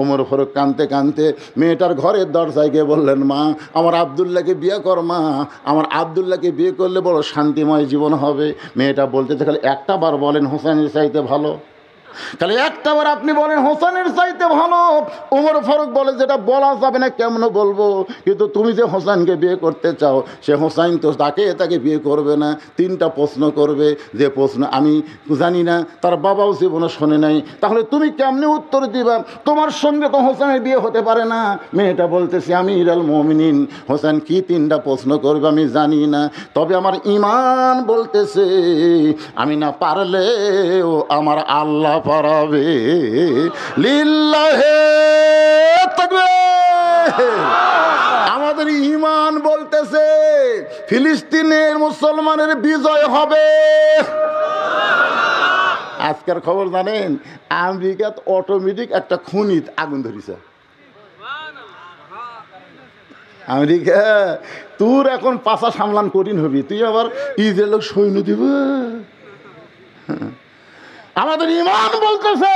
ওমর ফারুক কাঁদতে কাঁদতে মেয়েটার ঘরের দরজায় গিয়ে বললেন, মা আমার আবদুল্লাহকে বিয়ে কর, মা আমার আবদুল্লাহকে বিয়ে করলে বড় শান্তিময় জীবন হবে। মেয়েটা বলতেছে, খালি একটা বার বলেন হোসেনের চাইতে ভালো, খালি একটা বার আপনি বলেন হোসেনের চাইতে ভালো। ওমর ফারুক বলে, যেটা বলা যাবে না কেমন বলবো, কিন্তু তুমি যে হোসেনকে বিয়ে করতে চাও সে হোসেন তো তাকে বিয়ে করবে না। তিনটা প্রশ্ন করবে, যে প্রশ্ন আমি জানি না, তার বাবাও জীবনে শোনে নাই, তাহলে তুমি কেমনে উত্তর দিবা? তোমার সঙ্গে তো হোসেনের বিয়ে হতে পারে না। মেয়েটা বলতেছে, আমি আমিরুল মুমিনিন, হোসেন কি তিনটা প্রশ্ন করবে আমি জানি না, তবে আমার ঈমান বলতেছে আমি না পারলেও আমার আল্লাহ পারাবে। লিল্লাহে তাকবীর। আমাদের ঈমান বলতেছে ফিলিস্তিনের মুসলমানের বিজয় হবে। আজকের খবর জানেন, আমেরিকাত অটোমেটিক একটা খনিত আগুন ধরিছে। আমেরিকা তোর এখন পাশা সামলান কঠিন হবি, তুই আবার ইসরায়েল সৈন্য দিব। আমাদের ঈমান বলতেছে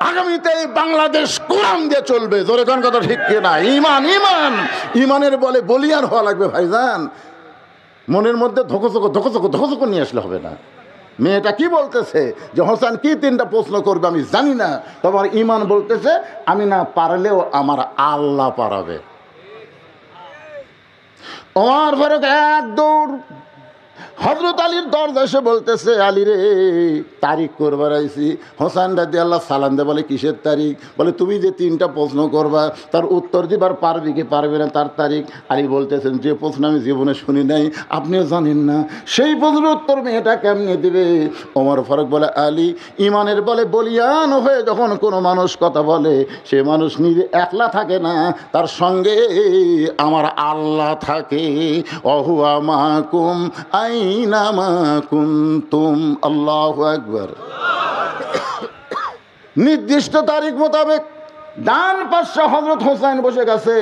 আগামীতে বাংলাদেশ কোরআন দিয়ে চলবে। জোরে কোন কথা ঠিক কিনা? ঈমান ঈমান ঈমানের বলে বলিয়ান হওয়া লাগবে ভাইজান। মনের মধ্যে ধকচক নিয়ে আসলে হবে না। মেয়েটা কি বলতেছে যে হোসেন কি তিনটা প্রশ্ন করবে আমি জানি না, তোমার ঈমান বলতেছে আমি না পারলেও আমার আল্লাহ পারাবে। ওমর ফারুক এক দৌড় হযরত আলীর দরজা এসে বলতেছে, আলী রে তারিখ করবার আইছি। হোসেন রাদিয়াল্লাহু সালাম দে বলে, কিসের তারিখ? বলে তুমি যে তিনটা প্রশ্ন করবা তার উত্তর দিবার পারবি কি পারবে না তার তারিখ। আলী বলতেছেন, যে প্রশ্ন আমি জীবনে শুনি নাই, আপনিও জানেন না, সেই প্রশ্নের উত্তর মেয়েটা কেমনে দিবে? ওমর ফারুক বলে, আলী ঈমানের বলে বলিয়ান হয়ে যখন কোনো মানুষ কথা বলে সে মানুষ নিজে একলা থাকে না, তার সঙ্গে আমার আল্লাহ থাকে। অহুয়া মাকুম আইনামা কুনতুম। আল্লাহু আকবার। নির্দিষ্ট তারিখ মোতাবেক ডান পাশে হযরত হোসেন বসে গেছে,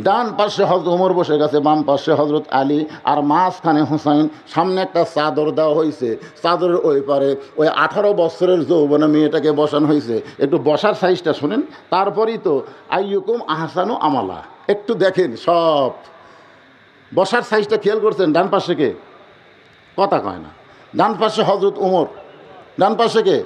ডান পাশে হযরত ওমর বসে গেছে, বাম পাশে হযরত আলী, আর মাঝখানে হোসেন। সামনে একটা চাদর দেওয়া হয়েছে, চাদরের ওই পারে ওই 18 বছরের যৌবনা মেয়েটাকে বসানো হয়েছে। একটু বসার সাইজটা শুনেন, তারপরেই তো আইয়ুকুম আহসানু আমালা। একটু দেখেন সব বসার সাইজটা খেয়াল করছেন? ডান পাশে কে? কথা কয় না। ডান পাশে হযরত ওমর, ডান পাশে কে?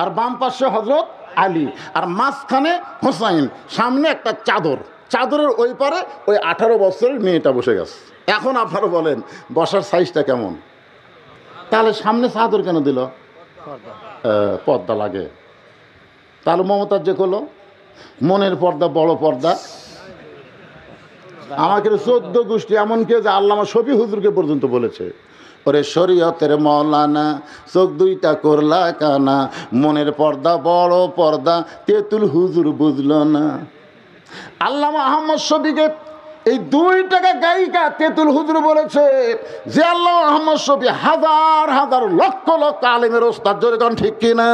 আর বাম পাশে হযরত আলী, আর মাঝখানে হোসাইন। সামনে একটা চাদর, চাদরের ওই পারে ওই 18 বছরের মেয়েটা বসে গেছে। এখন আপনারা বলেন বসার সাইজটা কেমন? তাহলে সামনে চাদর কেন দিল? পর্দা লাগে। তাহলে মমতাজ যে করলো মনের পর্দা, বড় পর্দা। আমাকে 14 গোষ্ঠী এমনকি যে আল্লামা শফি হুজুরকে পর্যন্ত বলেছে, ওরে শরীয়তের মৌলানা চোখ দুইটা করলা কানা, মনের পর্দা বড় পর্দা তেতুল হুজুর বুঝলো না। আল্লামা আহমদ শফিকে এই 2 টাকা গায়িকা তেতুল হুজুর বলেছে যে আল্লামা আহমদ শফি হাজার হাজার লক্ষ লক্ষ আলেমের ওস্তাদ। জোরে কোন ঠিক কিনা?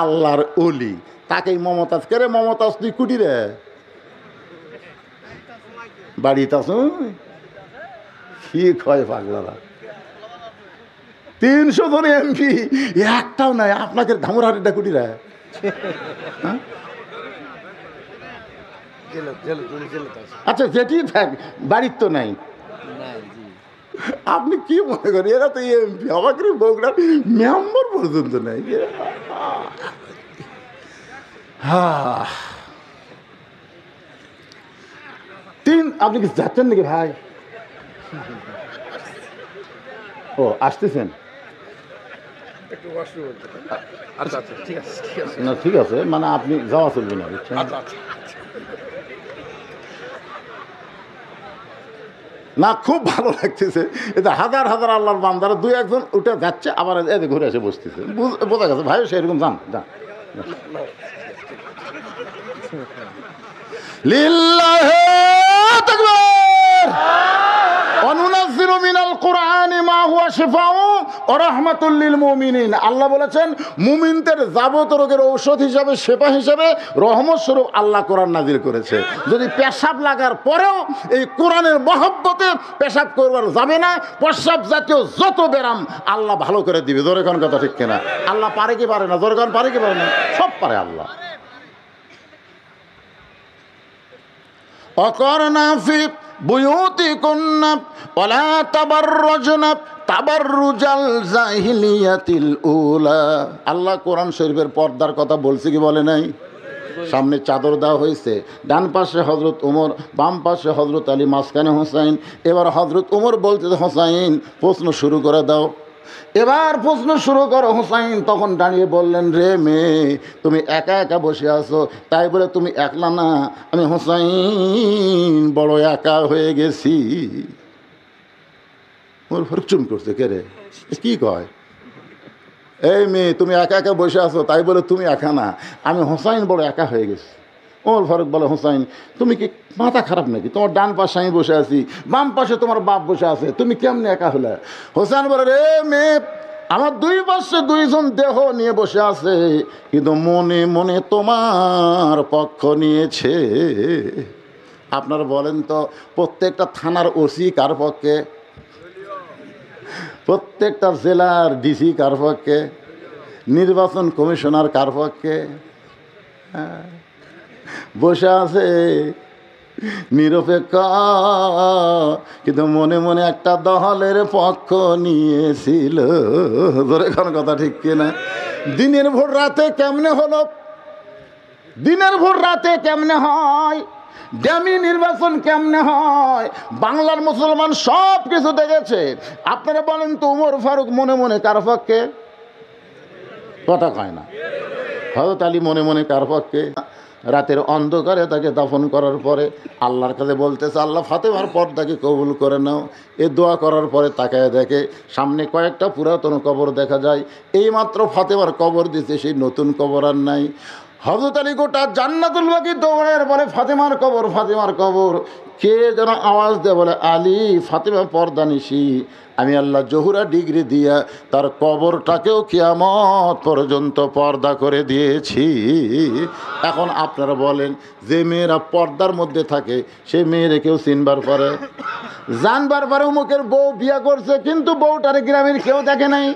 আল্লাহর ওলি, তাকেই মমতাজ করে। মমতাজ তুই কুটি রে বাড়িতে আস কি কয় পাগলারা? 300 জন এমপি, একটাও নাই। আপনাকে ধামরাহাটিটা কুটিরা। আচ্ছা যেটি থাক, বাড়ির তো নাই। আপনি কি মনে করেন এরা তো এমপি, আমাকে বগুড়ার মেম্বার পর্যন্ত নাই। আপনি কি যাচ্ছেন নাকি ভাই? ও আসতেছেন? না ঠিক আছে, মানে আপনি যাওয়া চলবে না, বুঝছেন? না খুব ভালো লাগতেছে। এটা হাজার হাজার আল্লাহর বান্দারা 2-1 জন উঠে যাচ্ছে, আবার এদের ঘুরে এসে বসতেছে। বোঝা গেছে ভাই সেরকম যান যান। লিল্লাহি তাকবীর। অনুনাজ্জিলু মিনাল কুরআনি মা হুয়া শিফাউ ওয়া রাহমাতুল লিল মুমিনিন। আল্লাহ বলেছেন মুমিনদের যাবতীয় রোগের ঔষধ হিসাবে, শেফা হিসাবে, রহমত স্বরূপ আল্লাহ কোরআন নাজিল করেছে। যদি পেশাব লাগার পরেও এই কোরআনের মহব্বতে পেশাব করবার যাবে না, প্রস্রাব জাতীয় যত ব্যারাম আল্লাহ ভালো করে দিবে। জোরে কোন কথা ঠিক কিনা? আল্লাহ পারে কি পারে না? জোরে কোন পারে কি পারে না? সব পারে আল্লাহ, অকরনা ফি বুয়ুতিকুন্না ওয়ালা তাবাররাজনা তাবাররুজাল জাহিলিয়াতিল উলা। আল্লাহ কোরআন শরীফের পর্দার কথা বলছে কি বলে নাই? সামনে চাদর দেওয়া হয়েছে, ডান পাশে হজরত উমর, বাম পাশে হজরত আলী, মাঝখানে হোসাইন। এবার হজরত উমর বলতে, হোসাইন প্রশ্ন শুরু করে দাও। এবার প্রশ্ন শুরু করো। হোসাইন তখন দাঁড়িয়ে বললেন, রে মেয়ে, তুমি একা একা বসে আছো, তাই বলে তুমি একলা না, আমি হোসাইন বড় একা হয়ে গেছি। ওর চুম করছে, কে রে, কি কয়? এই মেয়ে, তুমি একা একা বসে আছো, তাই বলে তুমি একা না, আমি হোসাইন বড় একা হয়ে গেছি। ওমর ফারুক বলে, হোসাইন তুমি কি মাথা খারাপ নাকি? তোমার ডান পাশে আমি বসে আছি, বাম পাশে তোমার বাপ বসে আছে, তুমি কেমনে একা হলে? হোসাইন বলে, রে মেয়ে, আমার দুই পাশে দুইজন দেহ নিয়ে বসে আছে, কিন্তু মনে মনে তোমার পক্ষ নিয়েছে। আপনারা বলেন তো, প্রত্যেকটা থানার ওসি কার পক্ষে? প্রত্যেকটা জেলার ডিসি কার পক্ষে? নির্বাচন কমিশনার কার পক্ষে? বসে আছে নিরপেক্ষ, কিন্তু মনে মনে একটা দলের পক্ষ নিয়েছিল। ধরে কোন কথা ঠিক কিনা? দিনের ভোর রাতে কেমনে হলো? দিনের ভোর রাতে কেমনে হয়? ড্যামি নির্বাচন কেমনে হয়? বাংলার মুসলমান সব কিছু দেখেছে। আপনারা বলেন তো, উমর ফারুক মনে মনে কার পক্ষে? কথা কয় না। হযরত আলী মনে মনে কার পক্ষে? রাতের অন্ধকারে তাকে দাফন করার পরে আল্লাহর কাছে বলতেছে, আল্লাহ ফাতেমার পর্দাকে কবুল করে নাও। এ দোয়া করার পরে তাকায় দেখে সামনে কয়েকটা পুরাতন কবর দেখা যায়। এইমাত্র ফাতেমার কবর দিতে, সেই নতুন কবর আর নাই। হযরত আলী গোটা জান্নাতুল বাকি দৌড়ের বলে, ফাতেমার কবর, ফাতেমার কবর। কে যেন আওয়াজ দেয়, বলে, আলী, ফাতেমা পর্দা নিশি। আমি আল্লাহ জহুরা ডিগ্রি দিয়া তার কবরটাকেও কিয়ামত পর্যন্ত পর্দা করে দিয়েছি। এখন আপনারা বলেন, যে মেয়েরা পর্দার মধ্যে থাকে সেই মেয়েরা কেউ চিনবার পারে? জানবার পারে উমুকের বউ বিয়ে করছে, কিন্তু বউটারে গ্রামের কেউ দেখে নাই।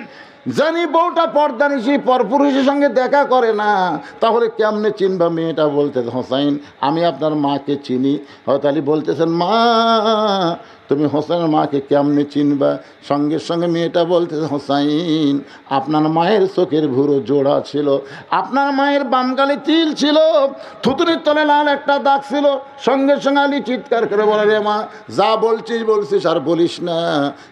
জানি বউটা পর্দা নিশি, পরপুরুষের সঙ্গে দেখা করে না, তাহলে কেমনে চিনবা মেয়েটা? বলতে, হোসাইন আমি আপনার মাকে চিনি। হযরত আলী বলতেছেন, মা, তুমি হোসেনের মাকে কেমনে চিনবা? সঙ্গে সঙ্গে মেয়েটা বলতেছে, হোসাইন আপনার মায়ের চোখের ভুরু জোড়া ছিল, আপনার মায়ের বাম গালে তিল ছিল, থুতুনির তলে লাল একটা দাগ ছিল। সঙ্গে সঙ্গে আলী চিৎকার করে বলে, রে মা, যা বলছিস আর বলিস না,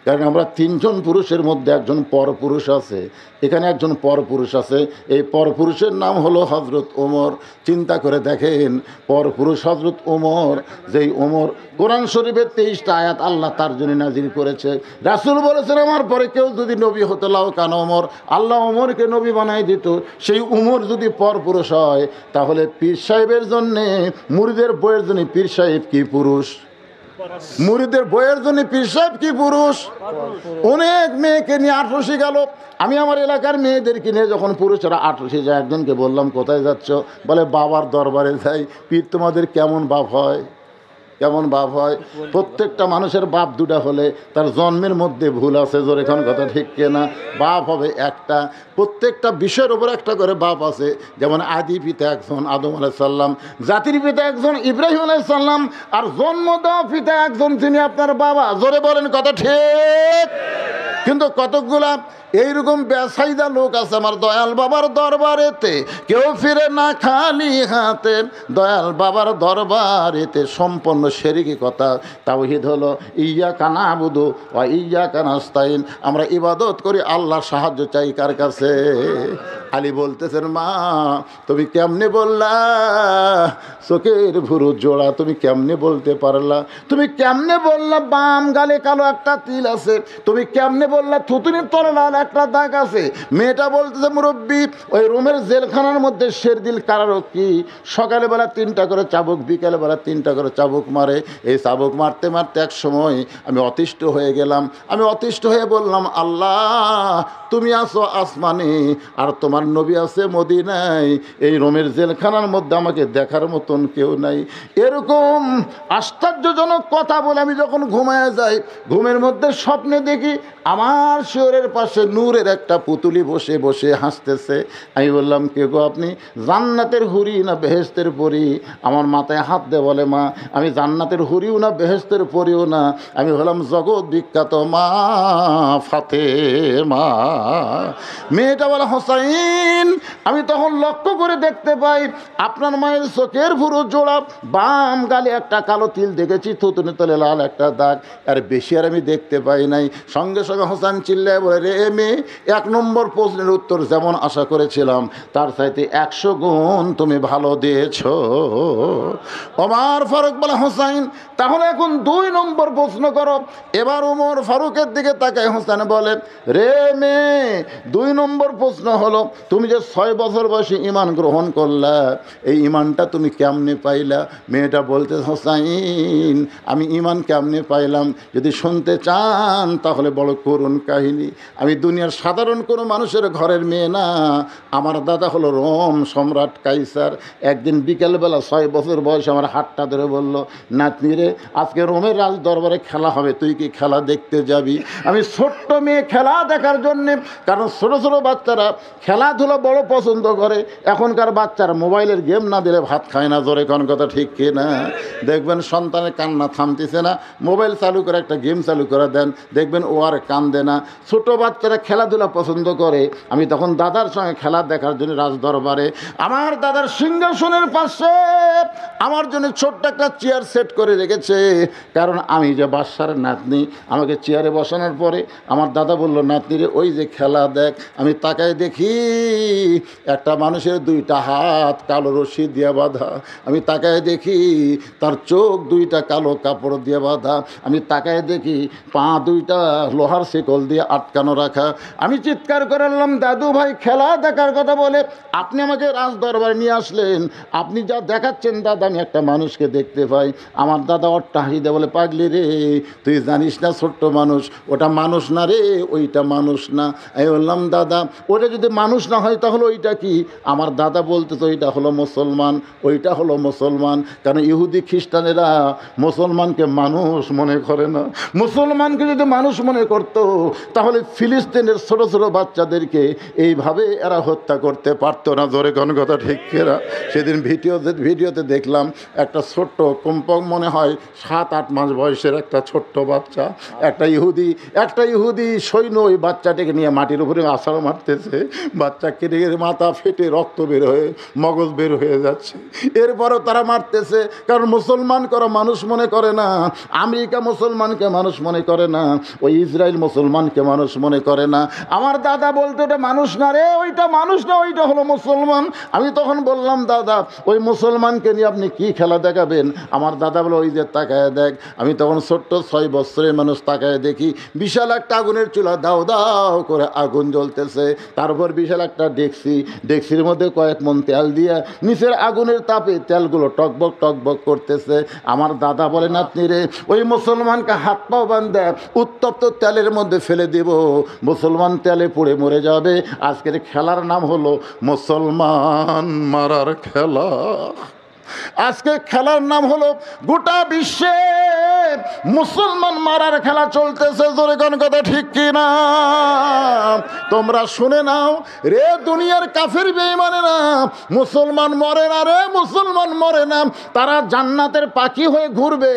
কারণ আমরা তিনজন পুরুষের মধ্যে একজন পরপুরুষ আছে, এখানে একজন পরপুরুষ আছে। এই পরপুরুষের নাম হলো হজরত ওমর। চিন্তা করে দেখেন, পরপুরুষ হজরত ওমর, যেই ওমর কোরআন শরীফের 23টা আয়াত আল্লাহ তার জন্য নাজিল করেছে। রাসূল বলেছেন, আমার পরে কেউ যদি নবী হতে লাও কান ওমর, আল্লাহ ওমরকে নবী বানাই দিত। সেই উমর যদি পরপুরুষ হয়, তাহলে পীর সাহেবের জন্যে, মুরিদের বইয়ের জন্য পীর সাহেব কি পুরুষ? মুরিদের বইয়ের জন্য পীর সাহেব কি পুরুষ? অনেক মেয়েকে নিয়ে আটরসি গেল। আমি আমার এলাকার মেয়েদেরকে নিয়ে যখন পুরুষেরা আটরসি যায়, একজনকে বললাম, কোথায় যাচ্ছ? বলে, বাবার দরবারে যাই। পীর তোমাদের কেমন বাপ হয়? কেমন বাপ হয়? প্রত্যেকটা মানুষের বাপ দুটা হলে তার জন্মের মধ্যে ভুল আছে। জোর এখন কথা ঠিক কিনা? বাপ হবে একটা, প্রত্যেকটা বিষয়ের ওপর একটা করে বাপ আছে। যেমন আদি পিতা একজন আদম আলাইহিস সালাম, জাতির পিতা একজন ইব্রাহিম আলাইহিস সালাম, আর জন্ম দেওয়া পিতা একজন, তিনি আপনার বাবা। জোরে বলেন কথা ঠিক? কিন্তু কতকগুলা এইরকম বেসাইদা লোক আছে আমার দয়াল বাবার দরবারেতে, কেউ ফিরে না খালি হাতে। দয়াল বাবার দরবারেতে সম্পন্ন শিরকি কথা। তাওহীদ হলো ইয়্যাকা না'বুদু ওয়া ইয়্যাকা নাস্তাইন, আমরা ইবাদত করি, আল্লাহর সাহায্য চাই কার কাছে? আলী বলতেছেন, মা, তুমি কেমনে বললা চোখের ভুরু জোড়া? তুমি কেমনে বলতে পারলা? তুমি কেমনে বললা বাম গালে কালো একটা তিল আছে? তুমি কেমনে বললা থুতুনির তলে লাল একটা দাগ আছে? মেয়েটা বলতেছে, মুরব্বী, ওই রোমের জেলখানার মধ্যে শেরদিল কারারক্ষী সকালে বেলা 3টা করে চাবুক, বিকালে বেলা 3টা করে চাবুক মারে। এই চাবুক মারতে মারতে এক সময় আমি অতিষ্ঠ হয়ে গেলাম। আমি অতিষ্ঠ হয়ে বললাম, আল্লাহ, তুমি আসো আসমানে, আর তোমার আমার নবী আছে মদিনায়, এই রোমের জেলখানার মধ্যে আমাকে দেখার মতন কেউ নাই। এরকম আশ্চর্যজনক কথা বলে আমি যখন ঘুমায় যাই, ঘুমের মধ্যে স্বপ্নে দেখি আমার শিয়রের পাশে নূরের একটা পুতুলি বসে বসে হাসতেছে। আমি বললাম, কে গো আপনি? জান্নাতের হুরি না বেহেশতের পরি? আমার মাথায় হাত দিয়ে বলে, মা আমি জান্নাতের হুরিও না বেহেশতের পরিও না, আমি হলাম জগৎ বিখ্যাত মা ফাতেমা। মেয়েটা বলে, হোসাইন। আমি তখন লক্ষ্য করে দেখতে পাই আপনার মায়ের চোখের ভুরু জোড়া, বাম গালে একটা কালো তিল দেখেছি, থুতুনি তলে লাল একটা দাগ, আর বেশি আর আমি দেখতে পাই নাই। সঙ্গে সঙ্গে হোসেন চিল্লায় বলে, রে মেয়ে, 1 নম্বর প্রশ্নের উত্তর যেমন আশা করেছিলাম তার চাইতে 100 গুণ তুমি ভালো দিয়েছ। ওমর ফারুক বলে, হোসাইন তাহলে এখন 2 নম্বর প্রশ্ন করো। এবার ওমর ফারুকের দিকে তাকায় হোসেন বলে, রে মেয়ে, 2 নম্বর প্রশ্ন হলো, তুমি যে 6 বছর বয়সে ঈমান গ্রহণ করলা, এই ঈমানটা তুমি কেমনে পাইলা? মেয়েটা বলতে, হোসাইন আমি ঈমান কেমনে পাইলাম যদি শুনতে চান তাহলে বড় করুণ কাহিনী। আমি দুনিয়ার সাধারণ কোনো মানুষের ঘরের মেয়ে না, আমার দাদা হলো রোম সম্রাট কাইসার। একদিন বিকেলবেলা 6 বছর বয়সে আমার হাতটা ধরে বলল, নাতনি রে, আজকে রোমের রাজ দরবারে খেলা হবে, তুই কি খেলা দেখতে যাবি? আমি ছোট্ট মেয়ে খেলা দেখার জন্যে, কারণ ছোটো ছোটো বাচ্চারা খেলাধুলা বড় পছন্দ করে। এখনকার বাচ্চারা মোবাইলের গেম না দিলে ভাত খায় না, জোরে কোন কথা ঠিক কি না? দেখবেন সন্তানের কান্না থামতেছে না, মোবাইল চালু করে একটা গেম চালু করে দেন, দেখবেন ও আর কান্দে না। ছোটো বাচ্চারা খেলাধুলা পছন্দ করে। আমি তখন দাদার সঙ্গে খেলা দেখার জন্য রাজ দরবারে, আমার দাদার সিংহাসনের পাশে আমার জন্য ছোট্ট একটা চেয়ার সেট করে রেখেছে, কারণ আমি যে বাদশার নাতনি। আমাকে চেয়ারে বসানোর পরে আমার দাদা বলল, নাতনি রে, ওই যে খেলা দেখ। আমি তাকায় দেখি একটা মানুষের 2টা হাত কালো রশি দিয়ে বাঁধা। আমি তাকায় দেখি তার চোখ 2টা কালো কাপড় দিয়ে বাঁধা। আমি তাকায় দেখি পা 2টা লোহার শিকল দিয়ে আটকানো রাখা। আমি চিৎকার করে বললাম, দাদু ভাই খেলা দেখার কথা বলে আপনি আমাকে রাজ দরবারে নিয়ে আসলেন, আপনি যা দেখাচ্ছেন দাদা আমি একটা মানুষকে দেখতে পাই। আমার দাদা ওরটা হাসি দেয়, বলে, পাগলি রে, তুই জানিস না ছোট্ট মানুষ, ওটা মানুষ না রে, ওইটা মানুষ না। আমি বললাম, দাদা ওটা যদি মানুষ না হয় তাহলে ওইটা কি? আমার দাদা বলতে তো ওইটা হলো মুসলমান, ওইটা হলো মুসলমান। কারণ ইহুদি খ্রিস্টানেরা মুসলমানকে মানুষ মনে করে না। মুসলমানকে যদি মানুষ মনে করতো তাহলে ফিলিস্তিনের ছোটো ছোটো বাচ্চাদেরকে এইভাবে এরা হত্যা করতে পারতো না, জোরে কোন কথা ঠিক কেরা? সেদিন ভিডিওতে দেখলাম একটা ছোট্ট কম্পক মনে হয় 7-8 মাস বয়সের একটা ছোট্ট বাচ্চা, একটা ইহুদি সৈন্য ওই বাচ্চাটাকে নিয়ে মাটির উপরে আছাড় মারতেছে। বাচ্চা কেটে মাথা ফেটে রক্ত বের হয়ে মগজ বের হয়ে যাচ্ছে। এরপরও তারা মারতেছে, কারণ মুসলমান করা মানুষ মনে করে না। আমেরিকা মুসলমানকে মানুষ মনে করে না, ওই ইসরায়েল মুসলমানকে মানুষ মনে করে না। আমার দাদা বলতে, ওটা মানুষ না রে, ওইটা মানুষ না, ওইটা হলো মুসলমান। আমি তখন বললাম, দাদা ওই মুসলমানকে নিয়ে আপনি কি খেলা দেখাবেন? আমার দাদা বলে, ওই যে তাকায় দেখ। আমি তখন ছোট্ট 6 বছরের মানুষ, তাকায় দেখি বিশাল একটা আগুনের চুলা, দাও দাও করে আগুন জ্বলতেছে। তারপর বিশাল একটা ডেকসির মধ্যে কয়েক মন তেল দিয়ে নিচের আগুনের তাপে তেলগুলো টকবক টকবক করতেছে। আমার দাদা বলে, নাতনি রে, ওই মুসলমানকে হাত পাও বাঁধে উত্তপ্ত তেলের মধ্যে ফেলে দিব, মুসলমান তেলে পুড়ে মরে যাবে। আজকের খেলার নাম হলো মুসলমান মারার খেলা। আজকে খেলার নাম হলো গোটা বিশ্বে মুসলমান মারার খেলা চলতেছে, জোরে কোন কথা ঠিক কিনা? তোমরা শুনে নাও রে দুনিয়ার কাফের বেঈমানেরা, মুসলমান মরে না রে, মুসলমান মরে না। তারা জান্নাতের পাখি হয়ে ঘুরবে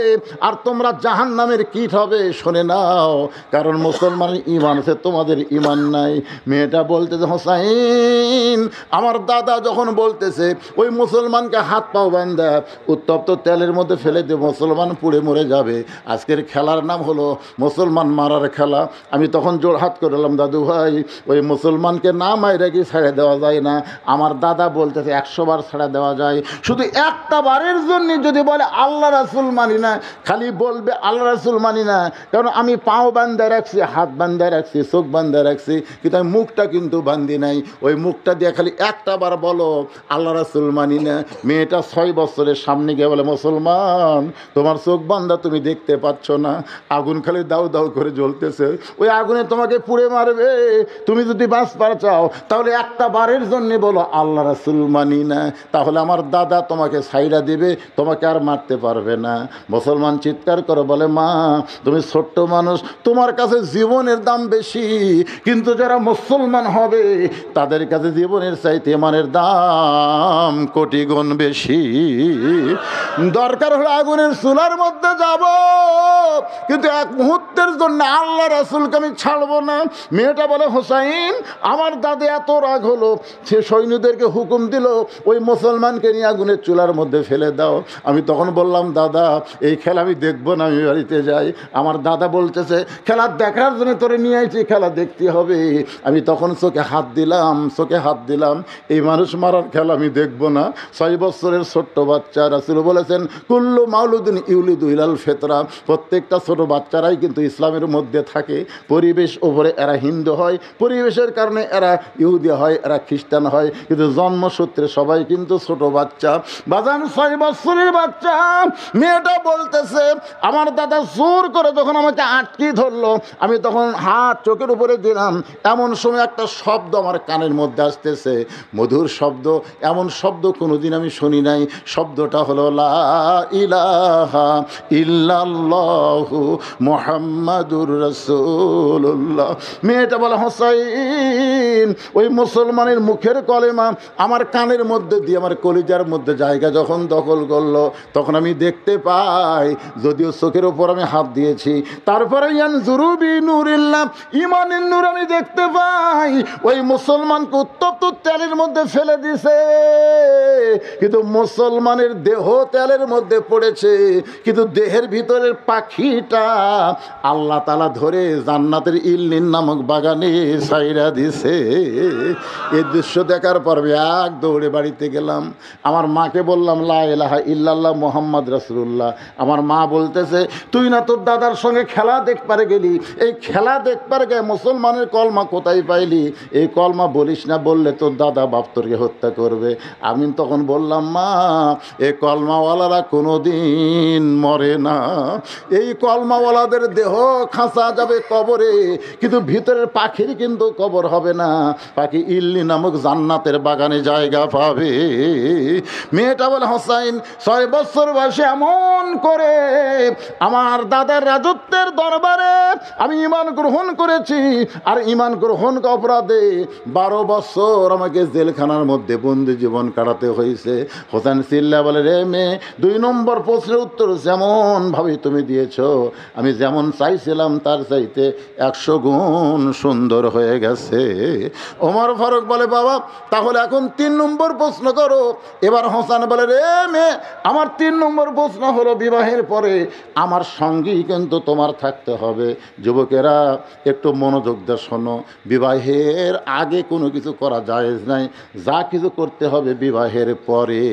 আর তোমরা জাহান্নামের কীট হবে, শুনে নাও। কারণ মুসলমানের ঈমান আছে, তোমাদের ঈমান নাই। মেয়েটা বলতেছে, হোসাইন আমার দাদা যখন বলতেছে ওই মুসলমানকে হাত পাও বান্ধা উত্তপ্ত তেলের মধ্যে ফেলে দিয়ে মুসলমান পুড়ে মরে যাবে, আজকের খেলার নাম হলো মুসলমান মারার খেলা। আমি তখন জোড়হাত করলাম, দাদু ভাই ওই মুসলমানকে না মাইরে কি ছেড়ে দেওয়া যায় না? আমার দাদা বলতেছে 100 বার ছেড়ে দেওয়া যায়, শুধু একটা বারের জন্য যদি বলে আল্লাহ রাসূল মানি না, খালি বলবে আল্লাহ রাসূল মানি না, কারণ আমি পাও বান্ধায় রাখছি, হাত বান্ধায় রাখছি, চোখ বান্ধায় রাখছি, কিন্তু আমি মুখটা কিন্তু বান্ধি নাই। ওই মুখটা দিয়ে খালি একটা বার বলো আল্লাহ রাসূল মানি না। মেয়েটা 6 বছরের সামনে গিয়ে বলে, মুসলমান তোমার চোখ বান্ধা, তুমি দেখতে পাচ্ছ না, আগুন খালি দাউ দাউ করে জ্বলতেছে, ওই আগুনে তোমাকে পুড়ে মারবে। তুমি যদি বাঁচবার চাও তাহলে একটা বারের জন্য বলো আল্লাহ রাসূল মানি না, তাহলে আমার দাদা তোমাকে ছাইড়া দিবে, তোমাকে আর মারতে পারবে না। মুসলমান চিৎকার করে বলে, মা তুমি ছোট্ট মানুষ, তোমার কাছে জীবনের দাম বেশি, কিন্তু যারা মুসলমান হবে তাদের কাছে জীবনের চাইতে ইমানের দাম কোটি গুণ বেশি। দরকার হলে আগুনের চুলার মধ্যে যাব, কিন্তু এক মুহূর্তের জন্য আল্লাহ রাসূলকে আমি ছাড়বো না। মেয়েটা বলে, হোসাইন আমার দাদা এত রাগ হলো, সে সৈন্যদেরকে হুকুম দিল ওই মুসলমানকে নিয়ে আগুনের চুলার মধ্যে ফেলে দাও। আমি তখন বললাম, দাদা এই খেলা আমি দেখবো না, আমি বাড়িতে যাই। আমার দাদা বলতেছে, খেলা দেখার জন্য তোরে নিয়ে আইছি, খেলা দেখতে হবে। আমি তখন চোখে হাত দিলাম, এই মানুষ মারার খেলা আমি দেখবো না। 6 বছরের ছোট্ট বাচ্চা, রাসূল বলেছেন কুল্লু মাউলুদিন ইউলিদু ইলাল ফিতরা, প্রত্যেকটা ছোট বাচ্চারাই কিন্তু ইসলামের মধ্যে থাকে। পরিবেশ ওপরে এরা হিন্দু হয়, পরিবেশের কারণে এরা ইহুদি হয়, এরা খ্রিস্টান হয়, কিন্তু জন্মসূত্রে সবাই কিন্তু ছোট বাচ্চা। বাজান 6 বছরের বাচ্চা। মেয়েটা বলতেছে, আমার দাদা জোর করে যখন আমাকে আটকে ধরলো, আমি তখন হাত চোখের উপরে দিলাম, এমন সময় একটা শব্দ আমার কানের মধ্যে আসতেছে, মধুর শব্দ, এমন শব্দ কোনোদিন আমি শুনি নাই। শব্দটা হলো লা ইলাহা ইল্লাল্লাহু মুহাম্মাদুর রাসূলুল্লাহ। মেয়েটা বলে, হোসাইন ওই মুসলমানের মুখের কলেমা আমার কানের মধ্যে দিয়ে আমার কলিজার মধ্যে জায়গা যখন দখল করলো, তখন আমি দেখতে পাই, যদিও চোখের ওপর আমি হাত দিয়েছি, তারপরে ইয়ানজুরু বিনুরিল্লাহ, ইমানের নূর আমি দেখতে পাই, ওই মুসলমানকে উত্তপ্ত তেলের মধ্যে ফেলে দিছে, কিন্তু মুসলমানের দেহ তেলের মধ্যে পড়েছে, কিন্তু দেহের ভিতরের পাখিটা আল্লাহ তাআলা ধরে জান্নাতের ইল্লিন নামক বাগানে ছাইরা দিছে। এই দৃশ্য দেখার পর এক দৌড়ে বাড়িতে গেলাম, আমার মাকে বললাম লা ইলাহা ইল্লাল্লাহ মুহাম্মদ রাসূলুল্লাহ। আমার মা বলতেছে, তুই না তোর দাদার সঙ্গে খেলা দেখবার গেলি, এই খেলা দেখবার গে মুসলমানের কলমা কোথায় পাইলি? এই কলমা বলিস না, বললে তোর দাদা বাপ তোরকে হত্যা করবে। আমি তখন বললাম, মা এই কলমাওয়ালারা কোনো দিন মরে না, এই কলমাওয়ালাদের দেহ খাঁচা যাবে কবরে, কিন্তু ভিতরের পাখির কিন্তু কবর হবে না, পাখি ইল্লি নামক জান্নাতের বাগানে জায়গা পাবে। মেয়েটা বলে, হোসাইন 6 বছর বয়সে এমন করে আমার দাদার রাজত্বের দরবারে আমি ঈমান গ্রহণ করেছি, আর ঈমান গ্রহণ অপরাধে 12 বছর আমাকে জেলখানার মধ্যে বন্দি জীবন কাটাতে হয়েছে। হোসেন সিল্লা বলে, রে মেয়ে, 2 নম্বর প্রশ্নের উত্তর যেমন ভাবে তুমি দিয়েছো, আমি যেমন চাইছিলাম তার চাইতে 100 গুণ সুন্দর হয়ে গেছে। ওমর ফারুক বলে, বাবা তাহলে এখন 3 নম্বর প্রশ্ন করো। এবার হোসেন বলে, রে মেয়ে, আমার 3 নম্বর প্রশ্ন হলো, বিবাহের পরে আমার সঙ্গেই কিন্তু তোমার থাকতে হবে। যুবকেরা একটু মনোযোগ দিয়ে শোনো, বিবাহের আগে কোনো কিছু করা জায়েজ নাই, যা কিছু করতে হবে বিবাহের পরে।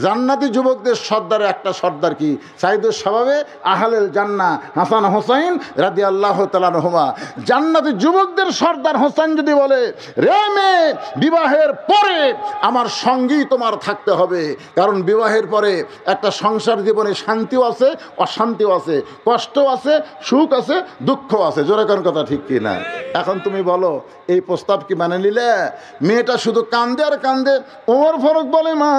জান্নাতি যুবকদের সর্দার একটা সর্দার কি সাইদুস শাবাবে আহলেল জান্নাহ হাসান হোসাইন রাদিয়াল্লাহু তাআলা আনহুমা। জান্নাতি যুবকদের সর্দার হোসেন যদি বলে, রে মেয়ে, বিবাহের পরে আমার সঙ্গেই তোমার থাকতে হবে, কারণ বিবাহের পরে একটা সংসার জীবনে শান্তিও আছে, অশান্তিও আছে, কষ্ট আছে, সুখ আছে, দুঃখ আছে। জোরে কোন কথা ঠিক কি না? এখন তুমি বলো, এই প্রস্তাব কি মানে নিলে? মেয়েটা শুধু কান্দে আর কান্দে। ওমর ফারুক বলে, মা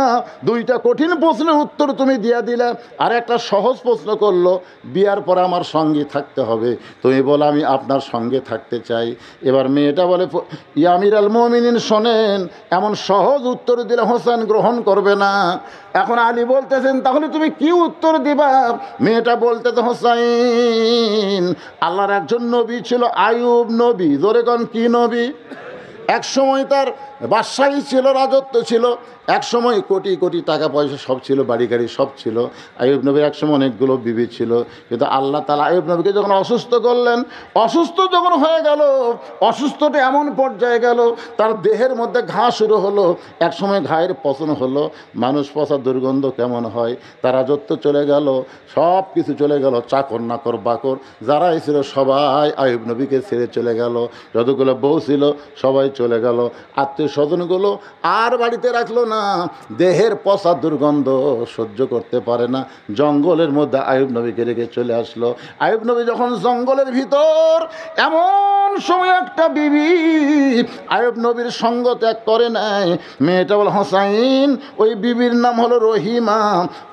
2টা কঠিন প্রশ্নের উত্তর তুমি দিয়া দিলে, আর একটা সহজ প্রশ্ন করলো, বিয়ার পরে আমার সঙ্গে থাকতে হবে। তুমি বলো, আমি আপনার সঙ্গে থাকতে চাই। এবার মেয়েটা বলে, ইয়া আমিরুল মুমিনিন শোনেন, এমন সহজ উত্তর দিলে হোসেন গ্রহণ করবে না। এখন আলী বলতেছেন, তাহলে তুমি কি উত্তর দিবা? মেয়েটা বলতেছে, হোসাইন আল্লাহর একজন নবী ছিল, আইয়ুব নবী। জোরে কোন কি নবী? এক সময় তার বাদশাহী ছিল, রাজত্ব ছিল, এক সময় কোটি কোটি টাকা পয়সা সব ছিল, বাড়ি গাড়ি সব ছিল। আইয়ুব নবীর এক সময় অনেকগুলো বিবি ছিল, কিন্তু আল্লাহ তাআলা আইয়ুব নবীকে যখন অসুস্থ করলেন, অসুস্থ যখন হয়ে গেল, অসুস্থটা এমন পর্যায়ে গেল, তার দেহের মধ্যে ঘা শুরু হলো। এক সময় ঘায়ের পচন হলো, মানুষ পচা দুর্গন্ধ কেমন হয়, তার রাজত্ব চলে গেল, সব কিছু চলে গেল, চাকর নাকর বাকর যারাই ছিল সবাই আইয়ুব নবীকে ছেড়ে চলে গেল, যতগুলো বউ ছিল সবাই চলে গেল, আত্মীয় আত্মীয় স্বজনগুলো আর বাড়িতে রাখলো না, দেহের পচা দুর্গন্ধ সহ্য করতে পারে না, জঙ্গলের মধ্যে আইয়ুব নবীকে রেখে চলে আসলো। আইয়ুব নবী যখন জঙ্গলের ভিতর, এমন সময় একটা বিবি আইয়ুব নবীর সঙ্গ ত্যাগ করে নাই। মেয়েটা বল হোসাইন, ওই বিবির নাম হলো রহিমা,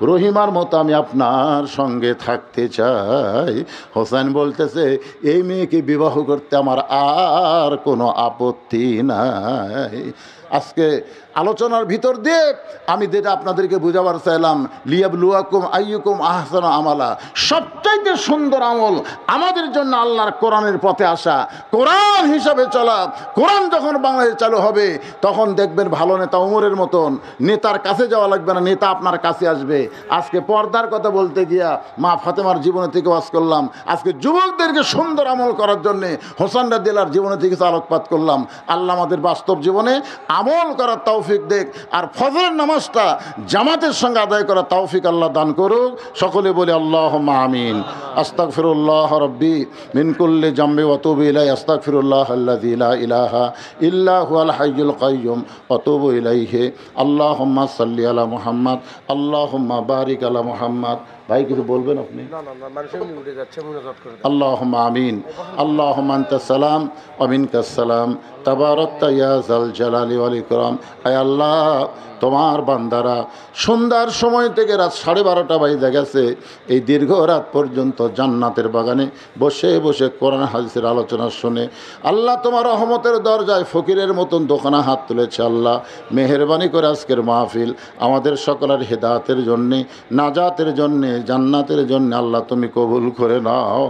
রহিমার মতো আমি আপনার সঙ্গে থাকতে চাই। হোসাইন বলতেছে, এই মেয়েকে বিবাহ করতে আমার আর কোনো আপত্তি নাই। আজকে আলোচনার ভিতর দিয়ে আমি যেটা আপনাদেরকে বুঝাবার চাইলাম, লিয়াবলুয়াকুম আইয়ুকুম আহসানু আমালা, সবচাইতে সুন্দর আমল আমাদের জন্য আল্লাহর কোরআনের পথে আসা, কোরআন হিসাবে চলা। কোরআন যখন বাংলাদেশে চালু হবে তখন দেখবেন ভালো নেতা উমরের মতন নেতার কাছে যাওয়া লাগবে না, নেতা আপনার কাছে আসবে। আজকে পর্দার কথা বলতে গিয়া মা ফাতেমার জীবনে থেকে ওয়াজ করলাম, আজকে যুবকদেরকে সুন্দর আমল করার জন্যে হোসেন রাদিয়াল্লাহর জীবনে থেকে আলোকপাত করলাম। আল্লাহ আমাদের বাস্তব জীবনে আমল করার তৌফিক দেখ, আর ফজরের নামাজটা জামাতের সঙ্গে আদায় করার তৌফিক আল্লাহ দান করুক। সকলে বলি আল্লাহুম্মা আমিন। আস্তাগফিরুল্লাহ রাব্বি মিন কুল্লি জামবি ওয়া তুবু ইলাইহি, আস্তাগফিরুল্লাহ আল্লাযী লা ইলাহা ইল্লা হুয়াল হাইয়ুল কাইয়্যুম ওয়া তুবু ইলাইহি। আল্লাহুম্মা সাল্লি আলা মুহাম্মাদ, আল্লাহুম্মা বারিক আলা মুহাম্মাদ। ভাই কিছু বলবেন আপনি? আল্লাহুম্মা আমিন। আল্লাহুম্মা আনতাস সালাম ওয়া মিনকাস সালাম, তাবারাকতা ইয়া যাল জালালি ওয়াল ইকরাম। আয় আল্লাহ, তোমার বান্দারা সন্ধ্যার সময় থেকে রাত 12:30 বাজে গেছে, এই দীর্ঘ রাত পর্যন্ত জান্নাতের বাগানে বসে বসে কোরআন হাদিসের আলোচনা শুনে আল্লাহ তোমার রহমতের দরজায় ফকিরের মতন দোকানা হাত তুলেছে। আল্লাহ মেহেরবানি করে আজকের মাহফিল আমাদের সকলের হেদায়েতের জন্যে, নাজাতের জন্যে, জান্নাতের জন্য আল্লাহ তুমি কবুল করে নাও।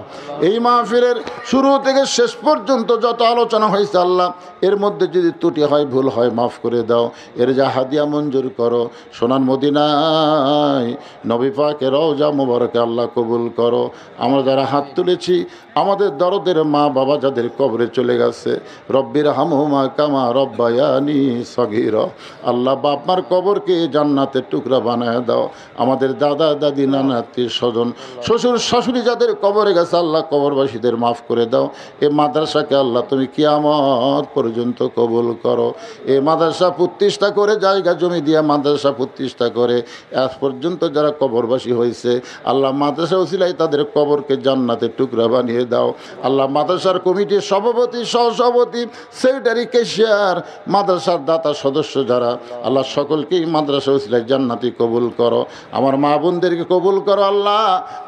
এই মাহফিলের শুরু থেকে শেষ পর্যন্ত যত আলোচনা হয়েছে আল্লাহ, এর মধ্যে যদি ত্রুটি হয়, ভুল হয়, মাফ করে দাও। এর যা হাদিয়া মঞ্জুর করো, সোনার মদিনায় নবী পাকের রওজা মুবারকে আল্লাহ কবুল করো। আমরা যারা হাত তুলেছি, আমাদের দরদের মা বাবা যাদের কবরে চলে গেছে, রব্বির হামহুমা কামা রব্বায়ানি সগীরা, আল্লাহ বাপ মার কবরকে জান্নাতের টুকরা বানায় দাও। আমাদের দাদা দাদি, নানা, আত্মীয় স্বজন, শ্বশুর শাশুড়ি যাদের কবরে গেছে আল্লাহ কবরবাসীদের মাফ করে দাও। এ মাদ্রাসাকে আল্লাহ তুমি কিয়ামত পর্যন্ত কবুল করো। এ মাদ্রাসা প্রতিষ্ঠা করে, জায়গা জমি দিয়া মাদ্রাসা প্রতিষ্ঠা করে আজ পর্যন্ত যারা কবরবাসী হয়েছে আল্লাহ মাদ্রাসা ওসিলায় তাদের কবরকে জান্নাতের টুকরা বানিয়ে দাও। আল্লাহ মাদ্রাসার কমিটির সভাপতি, সহসভাপতি, সেক্রেটারি, ক্যাশিয়ার, মাদ্রাসার দাতা সদস্য যারা, আল্লাহ সকলকেই মাদ্রাসা ওসিলায় জান্নাতি কবুল করো। আমার মা বোনদেরকে কবুল করো। আল্লাহ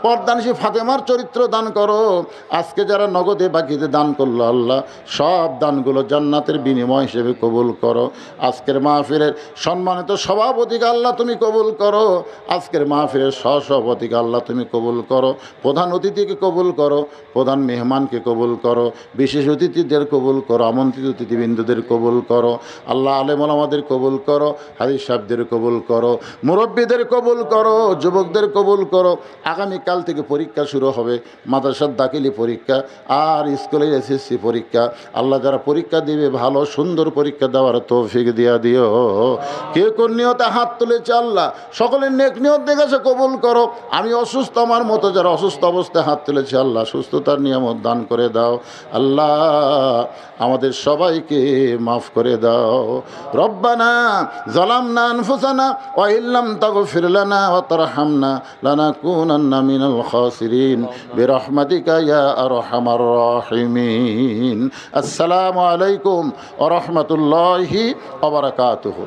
পর্দানিশী ফাতেমার চরিত্র দান করো। আজকে যারা নগদে বাকিতে দান করলো আল্লাহ সব দানগুলো জান্নাতের বিনিময় হিসেবে কবুল করো। আজকের মাহফিলের সম্মানিত সভাপতিকে আল্লাহ তুমি কবুল করো। আজকের মাহফিলের সহসভাপতিকে আল্লাহ তুমি কবুল করো। প্রধান অতিথিকে কবুল করো, প্রধান মেহমানকে কবুল করো, বিশেষ অতিথিদের কবুল করো, আমন্ত্রিত অতিথিবৃন্দদের কবুল করো। আল্লাহ আলেম ওলামাদের কবুল করো, হাদিস সাহেবদের কবুল করো, মুরব্বীদের কবুল করো, যুবকদের কবুল করো। আগামীকাল থেকে পরীক্ষা শুরু হবে, মাদ্রাসার দাখিলি পরীক্ষা আর স্কুলের এসএসসি পরীক্ষা। আল্লাহ যারা পরীক্ষা দিবে ভালো সুন্দর পরীক্ষা দেওয়ার তৌফিক দিয়া দিও। কেউ কোন নিয়তে হাত তুলেছে আল্লাহ সকলের নেক নিয়ত দেখেছে কবুল করো। আমি অসুস্থ, আমার মতো যারা অসুস্থ অবস্থায় হাত তুলেছে আল্লাহ সুস্থতার নিয়ামত দান করে দাও। আল্লাহ আমাদের সবাইকে মাফ করে দাও। রব্বানা যালামনা আনফুসানা ওয়া ইল্লাম তাগফির লানা ওয়া তারহামনা লানাকুনান্না মিনাল খাসিরিন বিরহমাতিকা ইয়া আরহামার রাহিমিন। আসসালামু আলাইকুম ওয়া রাহমাতুল্লাহি ওয়া বারাকাতুহু।